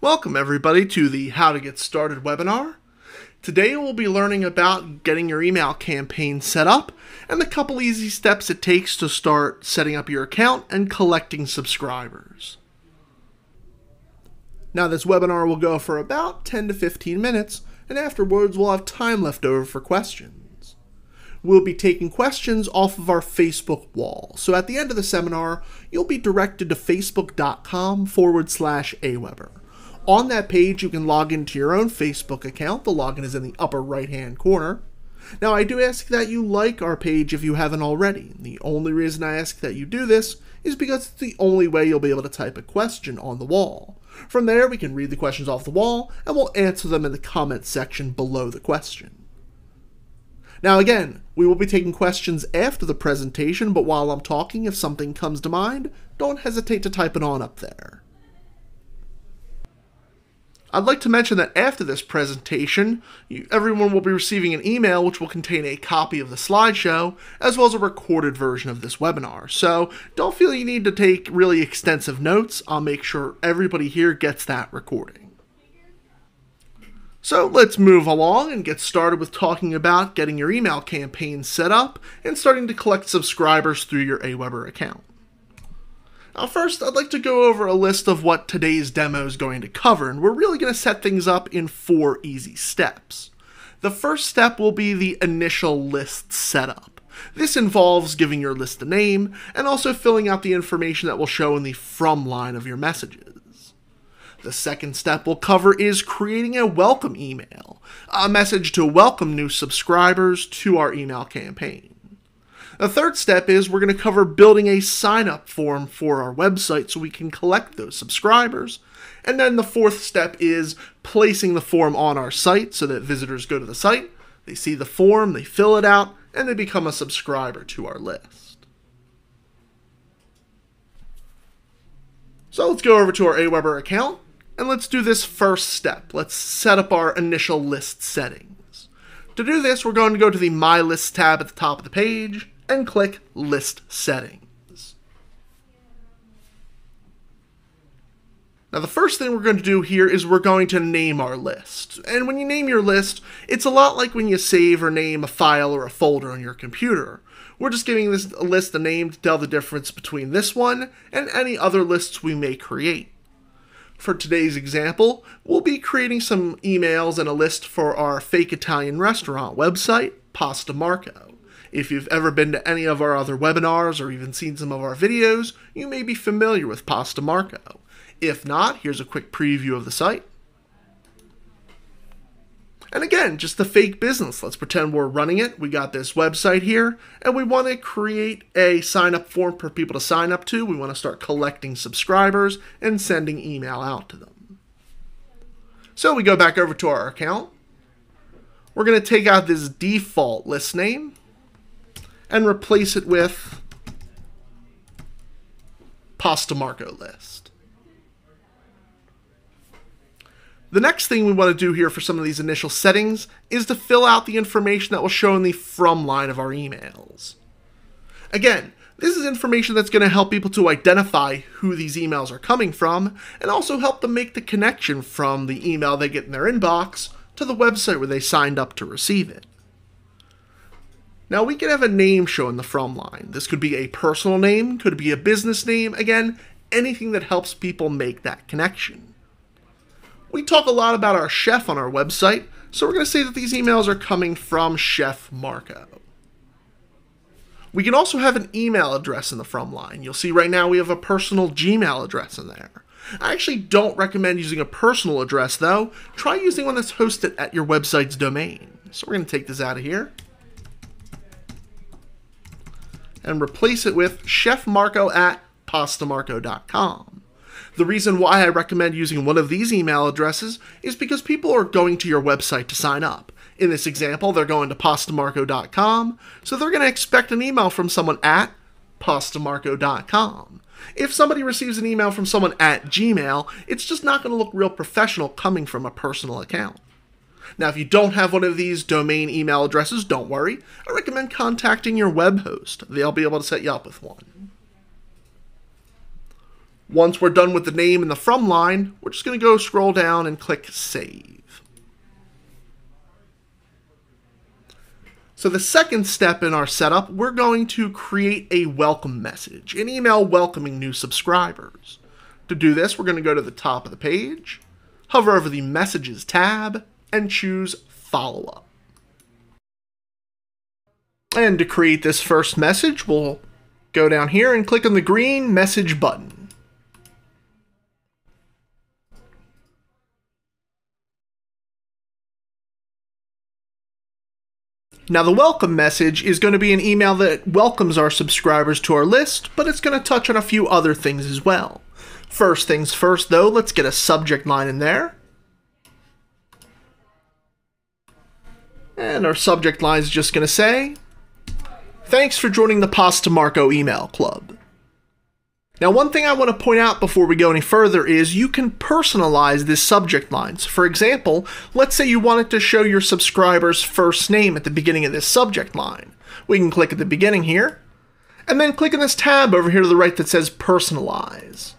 Welcome everybody to the How to Get Started webinar. Today we'll be learning about getting your email campaign set up and the couple easy steps it takes to start setting up your account and collecting subscribers. Now this webinar will go for about 10 to 15 minutes, and afterwards we'll have time left over for questions. We'll be taking questions off of our Facebook wall, so at the end of the seminar you'll be directed to facebook.com/aweber. On that page, you can log into your own Facebook account. The login is in the upper right-hand corner. Now, I do ask that you like our page if you haven't already. The only reason I ask that you do this is because it's the only way you'll be able to type a question on the wall. From there, we can read the questions off the wall, and we'll answer them in the comment section below the question. Now, again, we will be taking questions after the presentation, but while I'm talking, if something comes to mind, don't hesitate to type it on up there. I'd like to mention that after this presentation, everyone will be receiving an email which will contain a copy of the slideshow, as well as a recorded version of this webinar. So don't feel you need to take really extensive notes. I'll make sure everybody here gets that recording. So let's move along and get started with talking about getting your email campaign set up and starting to collect subscribers through your aweber account. Now first, I'd like to go over a list of what today's demo is going to cover, and we're really going to set things up in 4 easy steps. The first step will be the initial list setup. This involves giving your list a name, and also filling out the information that will show in the from line of your messages. The second step we'll cover is creating a welcome email, a message to welcome new subscribers to our email campaign. The third step is we're going to cover building a sign-up form for our website so we can collect those subscribers. And then the fourth step is placing the form on our site so that visitors go to the site, they see the form, they fill it out, and they become a subscriber to our list. So let's go over to our aweber account, and let's do this first step. Let's set up our initial list settings. To do this, we're going to go to the My List tab at the top of the page, and click List Settings. Now the first thing we're going to do here is we're going to name our list. And when you name your list, it's a lot like when you save or name a file or a folder on your computer. We're just giving this list a name to tell the difference between this one and any other lists we may create. For today's example, we'll be creating some emails and a list for our fake Italian restaurant website, Pasta Marco. If you've ever been to any of our other webinars or even seen some of our videos, you may be familiar with Pasta Marco. If not, here's a quick preview of the site. And again, just the fake business. Let's pretend we're running it. We got this website here, and we want to create a sign-up form for people to sign up to. We want to start collecting subscribers and sending email out to them. So we go back over to our account. We're going to take out this default list name and replace it with Pasta Marco list. The next thing we want to do here for some of these initial settings is to fill out the information that will show in the from line of our emails. Again, this is information that's going to help people to identify who these emails are coming from and also help them make the connection from the email they get in their inbox to the website where they signed up to receive it. Now we can have a name show in the from line. This could be a personal name, could be a business name, again, anything that helps people make that connection. We talk a lot about our chef on our website, so we're going to say that these emails are coming from Chef Marco. We can also have an email address in the from line. You'll see right now we have a personal Gmail address in there. I actually don't recommend using a personal address though. Try using one that's hosted at your website's domain. So we're going to take this out of here and replace it with chefmarco@pastamarco.com. The reason why I recommend using one of these email addresses is because people are going to your website to sign up. In this example, they're going to pastamarco.com, so they're going to expect an email from someone at pastamarco.com. If somebody receives an email from someone at Gmail, it's just not going to look real professional coming from a personal account. Now, if you don't have one of these domain email addresses, don't worry. I recommend contacting your web host. They'll be able to set you up with one. Once we're done with the name and the from line, we're just going to go scroll down and click Save. So the second step in our setup, we're going to create a welcome message, an email welcoming new subscribers. To do this, we're going to go to the top of the page, hover over the Messages tab, and choose Follow Up. And to create this first message, we'll go down here and click on the green Message button. Now the welcome message is going to be an email that welcomes our subscribers to our list, but it's going to touch on a few other things as well. First things first though, let's get a subject line in there. And our subject line is just going to say, "Thanks for joining the Pasta Marco email club." Now one thing I want to point out before we go any further is you can personalize this subject line. So for example, let's say you wanted to show your subscriber's first name at the beginning of this subject line. We can click at the beginning here, and then click on this tab over here to the right that says Personalize.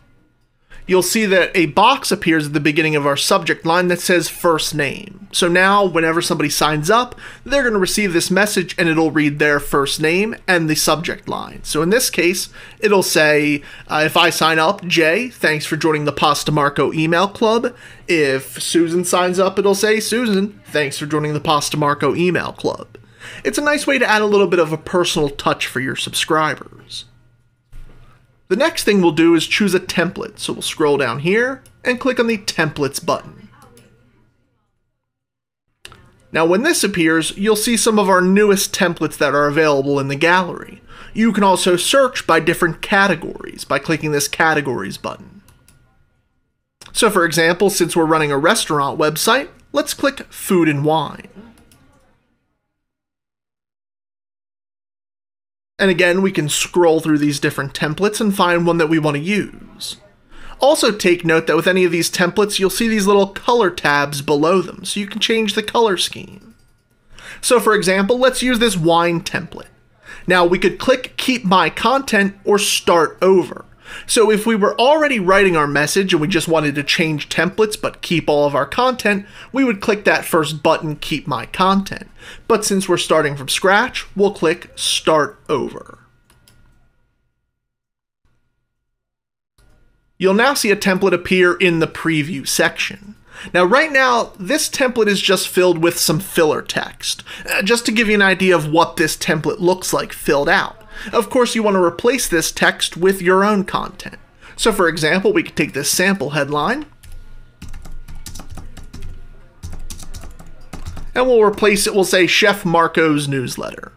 You'll see that a box appears at the beginning of our subject line that says first name. So now whenever somebody signs up, they're going to receive this message and it'll read their first name and the subject line. So in this case, it'll say, if I sign up, Jay, thanks for joining the Pasta Marco email club. If Susan signs up, it'll say, Susan, thanks for joining the Pasta Marco email club. It's a nice way to add a little bit of a personal touch for your subscribers. The next thing we'll do is choose a template. So we'll scroll down here and click on the Templates button. Now when this appears, you'll see some of our newest templates that are available in the gallery. You can also search by different categories by clicking this Categories button. So for example, since we're running a restaurant website, let's click Food and Wine. And again, we can scroll through these different templates and find one that we want to use. Also take note that with any of these templates, you'll see these little color tabs below them, so you can change the color scheme. So for example, let's use this wine template. Now we could click Keep My Content or Start Over. So if we were already writing our message and we just wanted to change templates but keep all of our content, we would click that first button, Keep My Content. But since we're starting from scratch, we'll click Start Over. You'll now see a template appear in the preview section. Now right now, this template is just filled with some filler text, just to give you an idea of what this template looks like filled out. Of course, you want to replace this text with your own content. So for example, we could take this sample headline, and we'll replace it, we'll say Chef Marco's newsletter.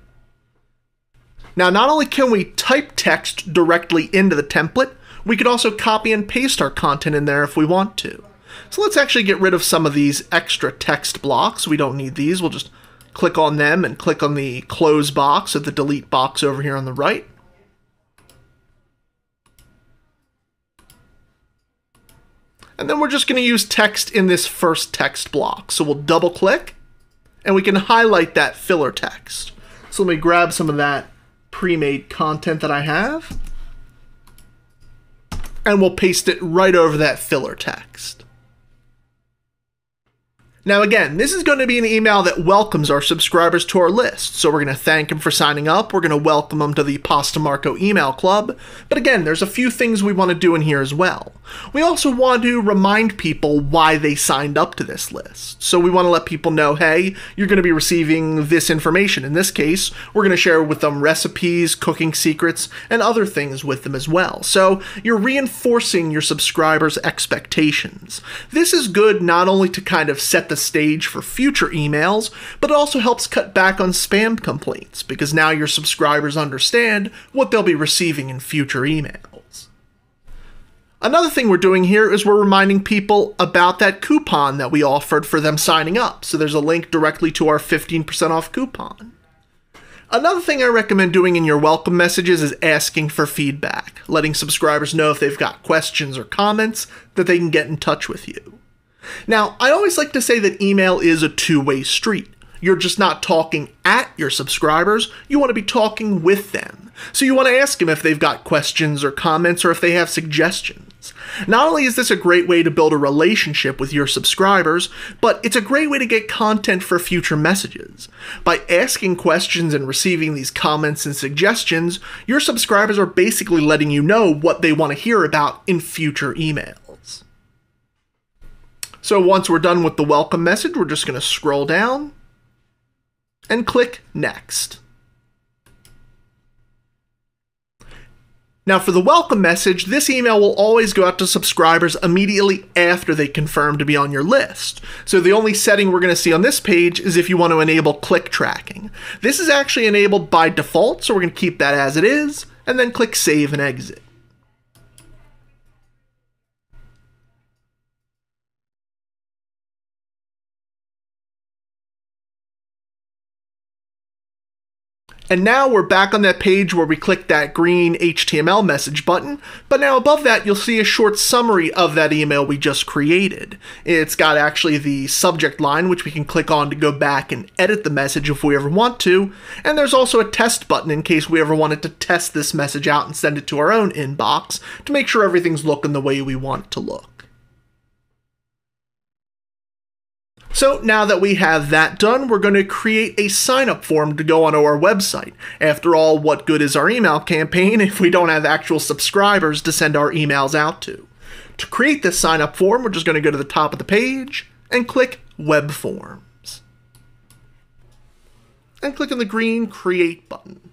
Now not only can we type text directly into the template, we could also copy and paste our content in there if we want to. So let's actually get rid of some of these extra text blocks. We don't need these. We'll just click on them and click on the close box or the delete box over here on the right. And then we're just going to use text in this first text block. So we'll double click and we can highlight that filler text. So let me grab some of that pre-made content that I have, and we'll paste it right over that filler text. Now again, this is going to be an email that welcomes our subscribers to our list. So we're going to thank them for signing up. We're going to welcome them to the Pasta Marco email club. But again, there's a few things we want to do in here as well. We also want to remind people why they signed up to this list. So we want to let people know, hey, you're going to be receiving this information. In this case, we're going to share with them recipes, cooking secrets, and other things with them as well. So you're reinforcing your subscribers' expectations. This is good not only to kind of set the stage for future emails, but it also helps cut back on spam complaints because now your subscribers understand what they'll be receiving in future emails. Another thing we're doing here is we're reminding people about that coupon that we offered for them signing up. So there's a link directly to our 15% off coupon. Another thing I recommend doing in your welcome messages is asking for feedback, letting subscribers know if they've got questions or comments that they can get in touch with you. Now, I always like to say that email is a two-way street. You're just not talking at your subscribers, you want to be talking with them. So you want to ask them if they've got questions or comments or if they have suggestions. Not only is this a great way to build a relationship with your subscribers, but it's a great way to get content for future messages. By asking questions and receiving these comments and suggestions, your subscribers are basically letting you know what they want to hear about in future emails. So once we're done with the welcome message, we're just going to scroll down and click Next. Now for the welcome message, this email will always go out to subscribers immediately after they confirm to be on your list. So the only setting we're going to see on this page is if you want to enable click tracking. This is actually enabled by default, so we're going to keep that as it is, and then click Save and Exit. And now we're back on that page where we click that green HTML message button, but now above that you'll see a short summary of that email we just created. It's got actually the subject line, which we can click on to go back and edit the message if we ever want to, and there's also a test button in case we ever wanted to test this message out and send it to our own inbox to make sure everything's looking the way we want it to look. So now that we have that done, we're going to create a sign-up form to go onto our website. After all, what good is our email campaign if we don't have actual subscribers to send our emails out to? To create this sign-up form, we're just going to go to the top of the page and click Web Forms. And click on the green Create button.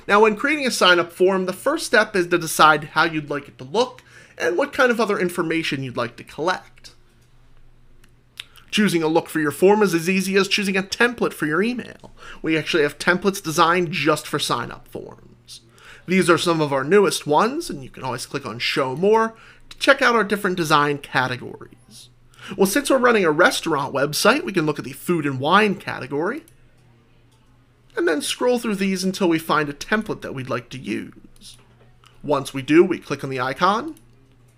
Now when creating a sign-up form, the first step is to decide how you'd like it to look and what kind of other information you'd like to collect. Choosing a look for your form is as easy as choosing a template for your email. We actually have templates designed just for sign-up forms. These are some of our newest ones, and you can always click on Show More to check out our different design categories. Well, since we're running a restaurant website, we can look at the food and wine category, and then scroll through these until we find a template that we'd like to use. Once we do, we click on the icon.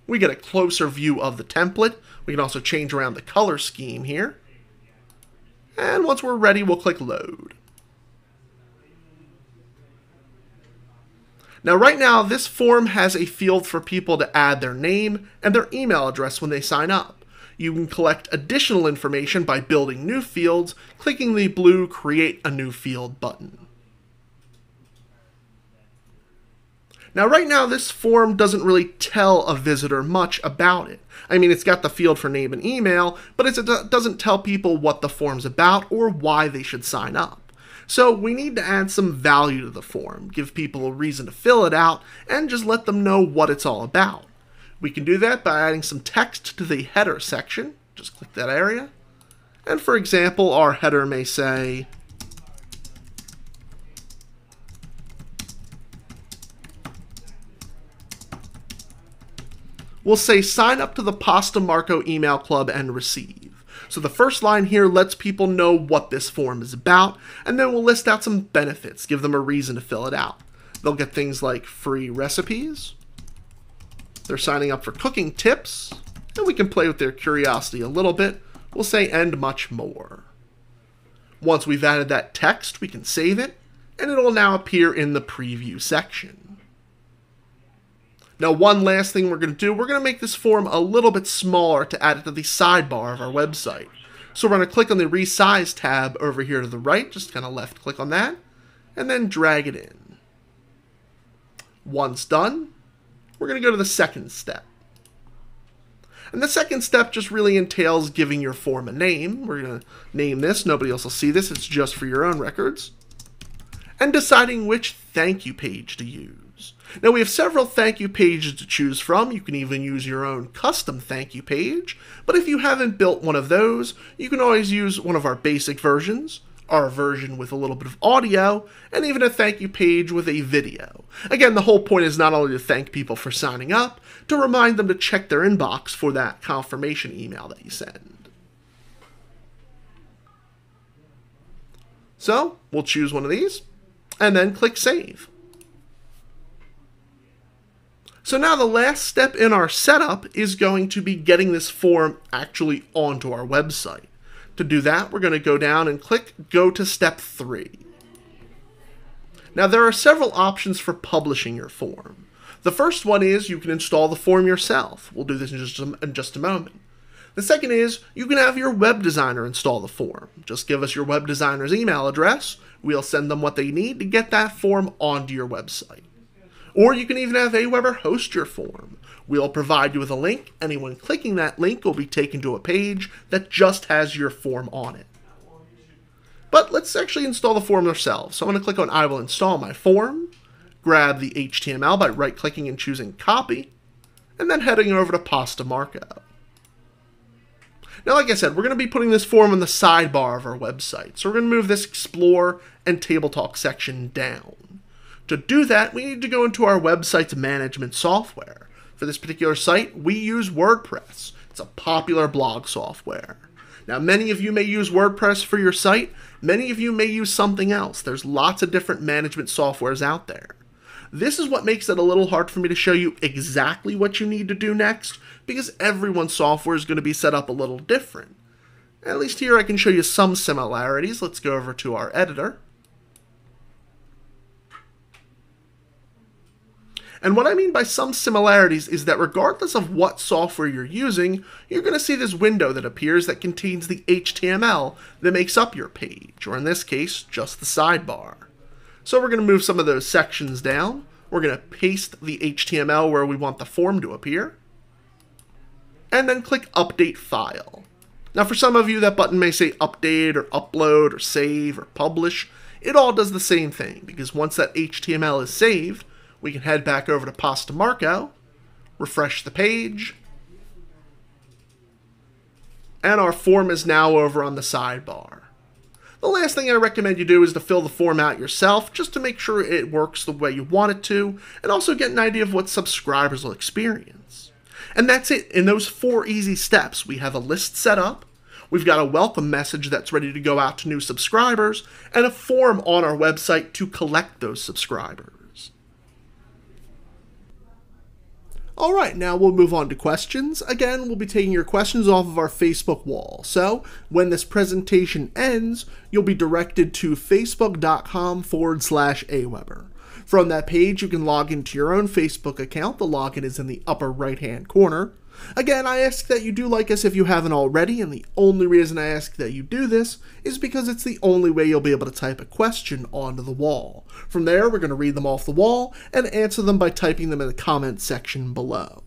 We get a closer view of the template. We can also change around the color scheme here. And once we're ready, we'll click Load. Now right now, this form has a field for people to add their name and their email address when they sign up. You can collect additional information by building new fields, clicking the blue Create a New Field button. Now right now this form doesn't really tell a visitor much about it. I mean, it's got the field for name and email, but it doesn't tell people what the form's about or why they should sign up. So we need to add some value to the form, give people a reason to fill it out, and just let them know what it's all about. We can do that by adding some text to the header section. Just click that area. And for example, our header may say, we'll say sign up to the Pasta Marco email club and receive. So the first line here lets people know what this form is about, and then we'll list out some benefits, give them a reason to fill it out. They'll get things like free recipes, they're signing up for cooking tips, and we can play with their curiosity a little bit. We'll say and much more. Once we've added that text, we can save it, and it will now appear in the preview section. Now one last thing we're going to do, we're going to make this form a little bit smaller to add it to the sidebar of our website. So we're going to click on the Resize tab over here to the right, just kind of left click on that, and then drag it in. Once done, we're going to go to the second step. And the second step just really entails giving your form a name. We're going to name this, nobody else will see this, it's just for your own records. And deciding which thank you page to use. Now we have several thank you pages to choose from. You can even use your own custom thank you page, but if you haven't built one of those, you can always use one of our basic versions, our version with a little bit of audio, and even a thank you page with a video. Again, the whole point is not only to thank people for signing up, to remind them to check their inbox for that confirmation email that you send. So we'll choose one of these, and then click Save. So now the last step in our setup is going to be getting this form actually onto our website. To do that, we're going to go down and click Go to Step 3. Now there are several options for publishing your form. The first one is you can install the form yourself. We'll do this in just a moment. The second is you can have your web designer install the form. Just give us your web designer's email address. We'll send them what they need to get that form onto your website. Or you can even have aweber host your form. We'll provide you with a link. Anyone clicking that link will be taken to a page that just has your form on it. But let's actually install the form ourselves. So I'm going to click on I will install my form, grab the HTML by right-clicking and choosing copy, and then heading over to Pasta Markup. Now, like I said, we're going to be putting this form on the sidebar of our website. So we're going to move this Explore and Table Talk section down. To do that, we need to go into our website's management software. For this particular site, we use WordPress. It's a popular blog software. Now, many of you may use WordPress for your site. Many of you may use something else. There's lots of different management softwares out there. This is what makes it a little hard for me to show you exactly what you need to do next, because everyone's software is going to be set up a little different. At least here I can show you some similarities. Let's go over to our editor. And what I mean by some similarities is that regardless of what software you're using, you're going to see this window that appears that contains the HTML that makes up your page, or in this case, just the sidebar. So we're going to move some of those sections down. We're going to paste the HTML where we want the form to appear. And then click Update File. Now for some of you, that button may say Update or Upload or Save or Publish. It all does the same thing, because once that HTML is saved, we can head back over to Pasta Markup, refresh the page, and our form is now over on the sidebar. The last thing I recommend you do is to fill the form out yourself, just to make sure it works the way you want it to, and also get an idea of what subscribers will experience. And that's it. In those 4 easy steps, we have a list set up, we've got a welcome message that's ready to go out to new subscribers, and a form on our website to collect those subscribers. Alright, now we'll move on to questions. Again, we'll be taking your questions off of our Facebook wall. So, when this presentation ends, you'll be directed to facebook.com/aweber. From that page, you can log into your own Facebook account. The login is in the upper right-hand corner. Again, I ask that you do like us if you haven't already, and the only reason I ask that you do this is because it's the only way you'll be able to type a question onto the wall. From there, we're going to read them off the wall and answer them by typing them in the comment section below.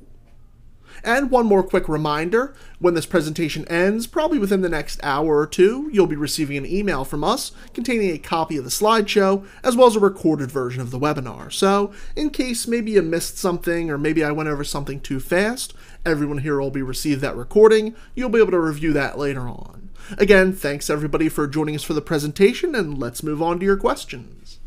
And one more quick reminder, when this presentation ends, probably within the next hour or two, you'll be receiving an email from us containing a copy of the slideshow, as well as a recorded version of the webinar. So, in case maybe you missed something, or maybe I went over something too fast, everyone here will be received that recording. You'll be able to review that later on. Again, thanks everybody for joining us for the presentation, and let's move on to your questions.